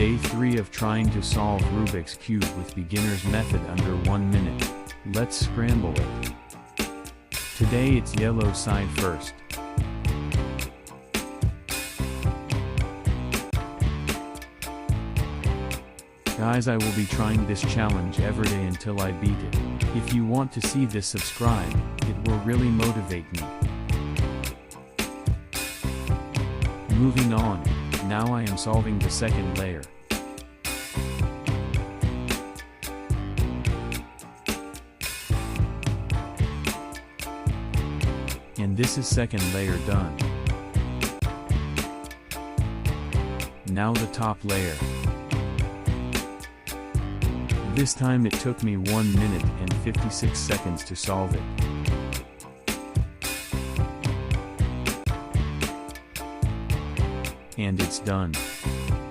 Day 3 of trying to solve Rubik's Cube with beginner's method under 1 minute. Let's scramble it. Today it's yellow side first. Guys, I will be trying this challenge every day until I beat it. If you want to see this, subscribe, it will really motivate me. Moving on, now I am solving the second layer. And this is second layer done. Now the top layer. This time it took me 1 minute and 56 seconds to solve it. And it's done.